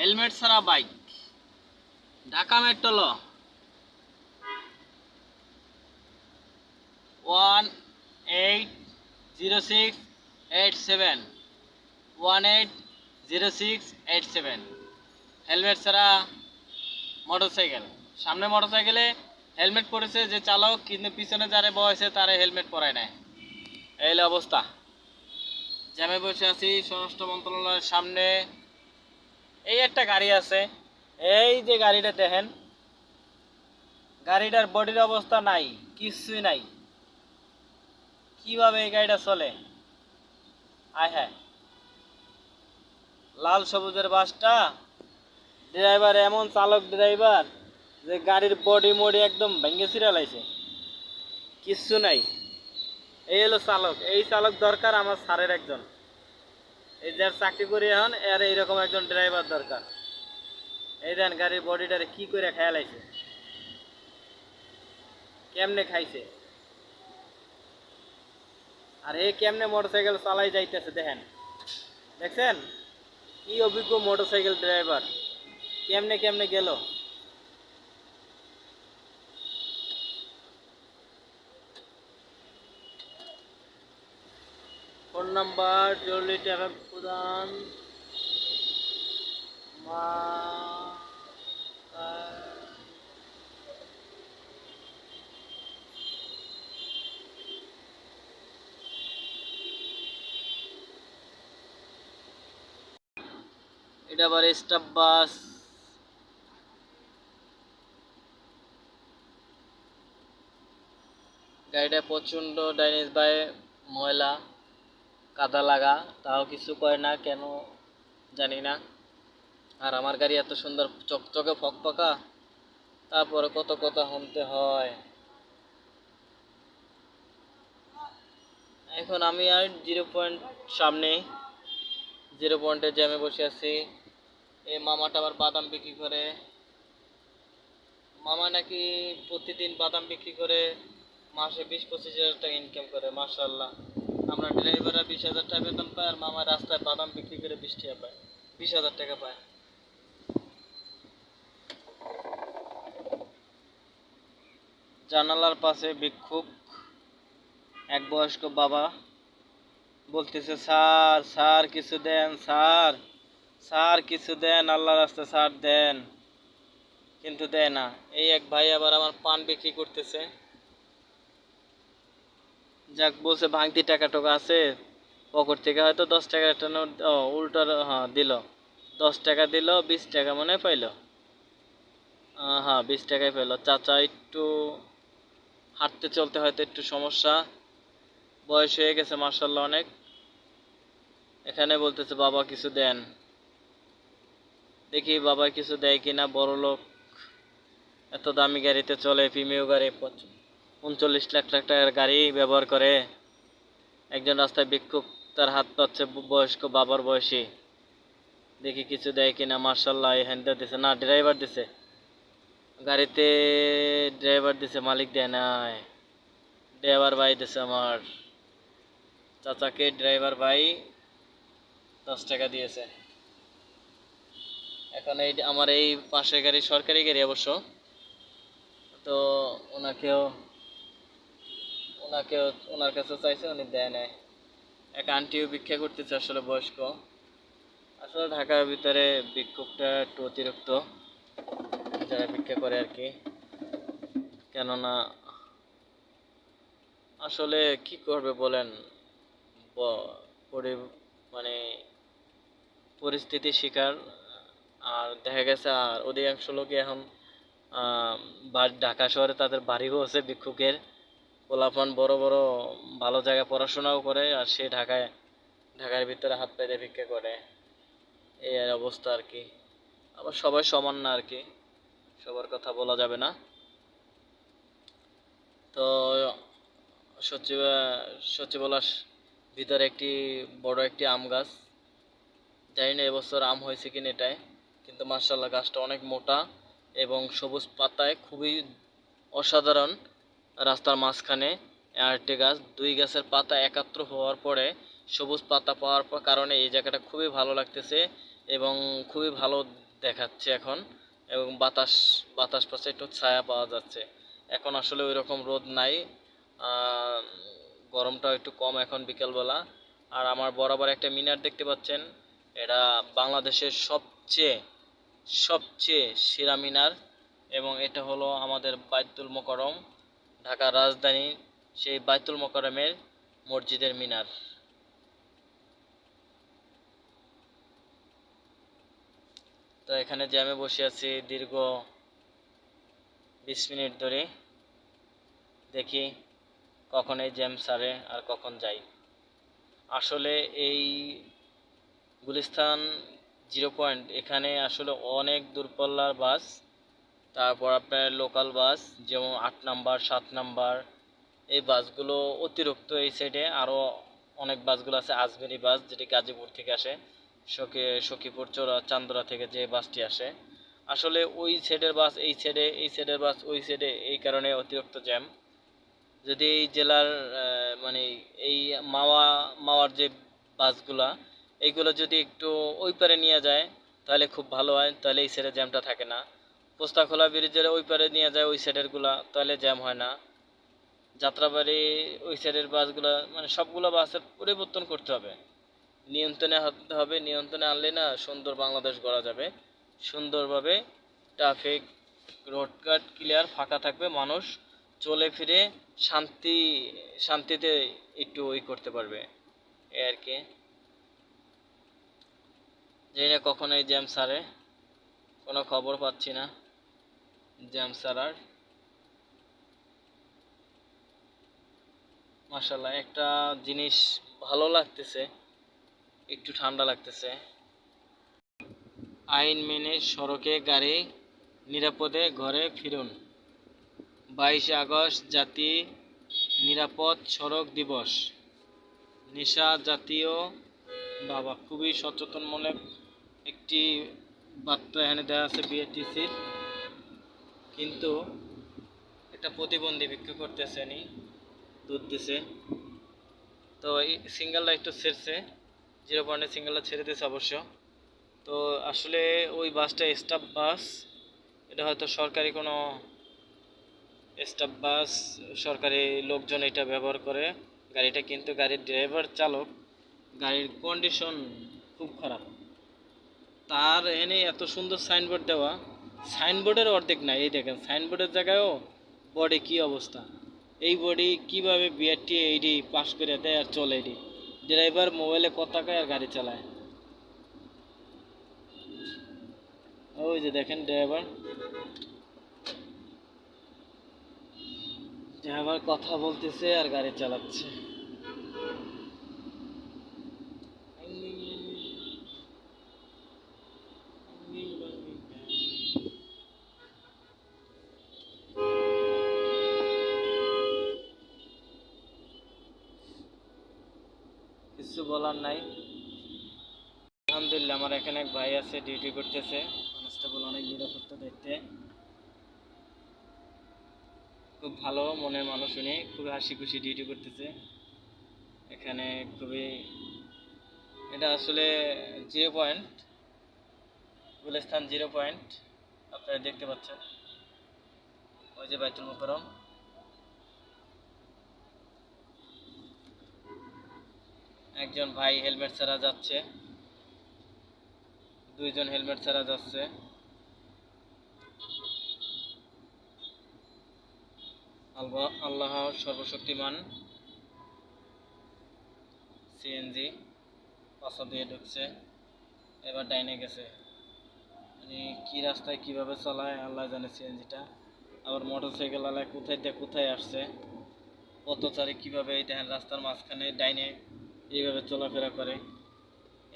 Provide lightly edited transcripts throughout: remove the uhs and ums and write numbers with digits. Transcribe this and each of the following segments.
Helmet ছাড়া bike, Dhaka metro ল 180687 180687। Helmet ছাড়া motorcycle, সামনে মোটরসাইকেলে হেলমেট পরেছে যে চালক, কিন্তু পিছনে যারা বসে তারা হেলমেট পরায় নাই। এই অবস্থা। জ্যামে বসে আছি স্বরাষ্ট্র মন্ত্রণালয়ের সামনে। এই একটা গাড়ি আছে, এই যে গাড়িটা দেখেন, গাড়িটার বডির অবস্থা নাই, কিছুই নাই। কিভাবে এই গাড়িটা চলে? আয় হ্যাঁ, লাল সবুজের বাসটা, ড্রাইভার এমন চালক ড্রাইভার যে গাড়ির বডি মডি একদম ভেঙে ছিঁড়ে লাইছে, কিচ্ছু নাই। এই হলো চালক। এই চালক দরকার আমার স্যারের একজন, এই যার চাকরি করি এখন এর এইরকম একজন ড্রাইভার দরকার। এই দেন গাড়ির বডিটারে কি করে খেয়াল আইছে, কেমনে খাইছে, আর এই কেমনে মোটরসাইকেল চালাই যাইতেছে দেখেন, দেখছেন কি অভিজ্ঞ মোটরসাইকেল ড্রাইভার, কেমনে কেমনে গেল। ফোন নাম্বার, জরুরি টাকা প্রদান, মা এটা আবার স্টাফ বাস। গাড়িটা প্রচণ্ড ডাইনিস বাই, ময়লা কাদা লাগা, তাও কিছু করে না কেন জানি না। আর আমার গাড়ি এত সুন্দর চকচকে ফকফকা, তারপরে কত কথা শুনতে হয়। এখন আমি আর 0 পয়েন্ট সামনে, 0 পয়েন্টে জ্যামে বসে আছি। এই মামাটা আবার বাদাম বিক্রি করে। মামা নাকি প্রতিদিন বাদাম বিক্রি করে মাসে 20-25 হাজার টাকা ইনকাম করে, মাশাআল্লাহ। আমরা ড্রাইভাররা 20 হাজার টাকা বেতন পাই, আর মামা রাস্তায় বাদাম বিক্রি করে 20 টাকা পায়, 20 হাজার টাকা পায়। জানালার পাশে ভিক্ষুক এক বয়স্ক বাবা বলতেছে, স্যার স্যার কিছু দেন, স্যার স্যার কিছু দেন, আল্লাহ রাস্তায় স্যার দেন, কিন্তু দেয় না। এই এক ভাই আবার আমার পান বিক্রি করতেছে, যাক বলছে ভাঙতি টাকা টোকা আছে, পকেট থেকে হয়তো 10 টাকা একটা নোট উল্টার হ্যাঁ দিল, 10 টাকা দিল, 20 টাকা মনে হয় পাইলো। হ্যাঁ 20 টাকায় পেলো। চাচা একটু হাঁটতে চলতে হয়তো একটু সমস্যা, বয়স হয়ে গেছে মার্শাল্লাহ অনেক। এখানে বলতেছে বাবা কিছু দেন, দেখি বাবা কিছু দেয় কিনা। বড় লোক, এত দামি গাড়িতে চলে, প্রিমিয় গাড়ি, 39 লাখ টাকার গাড়ি ব্যবহার করে। একজন রাস্তায় ভিক্ষুক, তার হাত পাচ্ছে বয়স্ক বাবার বয়সী, দেখি কিছু দেয় কিনা। মার্শাল্লাহ হ্যান্ডেল দিছে না, ড্রাইভার দিছে গাড়িতে, ড্রাইভার দিছে, মালিক দেয় নাই, ড্রাইভার ভাই দিছে। আমার চাচাকে ড্রাইভার ভাই 10 টাকা দিয়েছে। এখন এই আমার এই পাশের গাড়ি সরকারি গাড়ি অবশ্য, তো ওনাকেও ওনাকেও ওনার কাছে চাইছে, উনি দেয় নাই। এক আন্টিও ভিক্ষা করতেছে, আসলে বয়স্ক। আসলে ঢাকার ভিতরে ভিক্ষুকটা একটু অতিরিক্ত, যারা ভিক্ষা করে আর কি। কেননা আসলে কি করবে বলেন, মানে পরিস্থিতির শিকার। আর দেখা গেছে আর অধিকাংশ লোকই এখন ঢাকা শহরে তাদের বাড়িও আছে ভিক্ষুকের, পোলাপান বড় বড় ভালো জায়গায় পড়াশোনাও করে, আর সে ঢাকার ভিতরে হাত পাইতে ভিক্ষা করে। এই আর অবস্থা আর কি। আবার সবাই সমান না আর কি, সবার কথা বলা যাবে না। তো সচিবালয়ের ভিতরে একটি বড় একটি আম গাছ, জানি না এবছর আম হয়েছে কিনা এটাই, কিন্তু মাশাআল্লাহ গাছটা অনেক মোটা এবং সবুজ পাতায় খুবই অসাধারণ। রাস্তার মাঝখানে আরেকটি গাছ, দুই গাছের পাতা একাত্র হওয়ার পরে সবুজ পাতা পাওয়ার কারণে এই জায়গাটা খুবই ভালো লাগতেছে এবং খুবই ভালো দেখাচ্ছে এখন, এবং বাতাস বাতাস পাচ্ছে, একটু ছায়া পাওয়া যাচ্ছে। এখন আসলে ওই রকম রোদ নাই, গরমটাও একটু কম এখন বিকেলবেলা। আর আমার বরাবর একটা মিনার দেখতে পাচ্ছেন, এটা বাংলাদেশের সবচেয়ে সবচেয়ে সেরা মিনার, এবং এটা হলো আমাদের বাইতুল মোকাররম, ঢাকার রাজধানী সেই বাইতুল মোকাররমের মসজিদের মিনার। তো এখানে জ্যামে বসে আছি দীর্ঘ 20 মিনিট ধরে, দেখি কখন এই জ্যাম সারে আর কখন যাই। আসলে এই গুলিস্তান 0 পয়েন্ট, এখানে আসলে অনেক দূরপাল্লার বাস, তারপর আপনার লোকাল বাস যেমন 8 নাম্বার 7 নাম্বার, এই বাসগুলো অতিরিক্ত। এই সাইডে আরও অনেক বাসগুলো আছে, আজমেরি বাস যেটি গাজীপুর থেকে আসে, সখীপুর চান্দরা থেকে যে বাসটি আসে। আসলে ওই সাইডের বাস এই সাইডে, এই সাইডের বাস ওই সাইডে, এই কারণে অতিরিক্ত জ্যাম। যদি এই জেলার মানে এই মাওয়ার যে বাসগুলা, এইগুলো যদি একটু ওই পারে নিয়ে যায় তাহলে খুব ভালো হয়, তাহলে এই সাইডে জ্যামটা থাকে না। পোস্তাখোলা ব্রিজের ওই পারে নিয়ে যায় ওই সাইডেরগুলা, তাহলে জ্যাম হয় না। যাত্রাবাড়ি ওই সাইডের বাসগুলো, মানে সবগুলো বাসের পরিবর্তন করতে হবে, নিয়ন্ত্রণে আনতে হবে। নিয়ন্ত্রণে আনলে না সুন্দর বাংলাদেশ গড়া যাবে, সুন্দরভাবে ট্রাফিক রোডঘাট ক্লিয়ার ফাঁকা থাকবে, মানুষ চলে ফিরে শান্তিতে একটু ওই করতে পারবে, এই আর কি। জানি না কখন এই জ্যাম সারে, কোনো খবর পাচ্ছি না জ্যাম সারার। মাশাআল্লাহ, একটা জিনিস ভালো লাগতেছে, একটু ঠান্ডা লাগতেছে। আইন মেনে সড়কে গাড়ি, নিরাপদে ঘরে ফিরুন। 22 আগস্ট জাতীয় নিরাপদ সড়ক দিবস। নেশা জাতীয়, বাবা খুবই সচেতনমূলক একটি বার্তা এখানে দেওয়া আছে বিএটিসির, কিন্তু একটা প্রতিবন্ধী বিক্ষোভ করতেছে নি, দুধ দিছে। তো এই সিঙ্গেলটা একটু ছেড়েছে, 0 পয়েন্টে সিঙ্গেলটা ছেড়ে দিয়েছে অবশ্য। তো আসলে ওই বাসটা স্টাফ বাস, এটা হয়তো সরকারি কোনো স্টাফ বাস, সরকারি লোকজন এটা ব্যবহার করে গাড়িটা, কিন্তু গাড়ির ড্রাইভার চালক গাড়ির কন্ডিশন খুব খারাপ। তার এনে এত সুন্দর সাইনবোর্ড দেওয়া, সাইনবোর্ডের অর্ধেক নাই, এই দেখেন সাইনবোর্ডের জায়গায়ও বডি কি অবস্থা। এই বডি কিভাবে বিআরটি এইডি পাস করে দেয় আর চলে, এডি ড্রাইভার মোবাইলে কথা কয় আর গাড়ি চালায়। ওই যে দেখেন ড্রাইভার ড্রাইভার কথা বলতেছে আর গাড়ি চালাচ্ছে। কিছু বলার নাই। আলহামদুলিল্লাহ, আমার এখানে এক ভাই আছে, ডিউটি করতেছে কনস্টেবল, অনেক নিরাপত্তা দায়িত্বে, খুব ভালো মনের মানুষ, উনি খুবই হাসি খুশি ডিউটি করতেছে এখানে। খুবই, এটা আসলে 0 পয়েন্ট, গুলিস্তান 0 পয়েন্ট, আপনারা দেখতে পাচ্ছেন ওই যে বাইতুল মোকাররম। একজন ভাই হেলমেট ছাড়া যাচ্ছে, দুইজন হেলমেট ছাড়া যাচ্ছে। আল্লাহ সর্বশক্তিমান। সিএনজি পাশা দিয়ে ঢুকছে, এবার ডাইনে গেছে, মানে কি রাস্তায় কিভাবে চালায় আল্লাহ জানে সিএনজিটা। আবার মোটরসাইকেল আলায় কোথায় দিয়ে কোথায় আসছে, পথচারী কিভাবে এই দেখেন রাস্তার মাঝখানে ডাইনে এইভাবে চলাফেরা করে।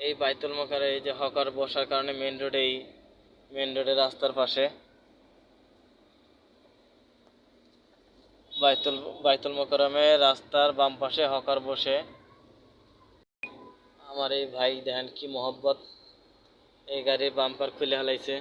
এই বাইতুল মোকাররমে এই যে হকার বসার কারণে মেন রোডে রাস্তার পাশে বাইতুল মোকাররমে রাস্তার বাম পাশে হকার বসে। আমার এই ভাই দেখেন কি মহব্বত, এই গাড়ির বাম্পার খুলে হালাইছে।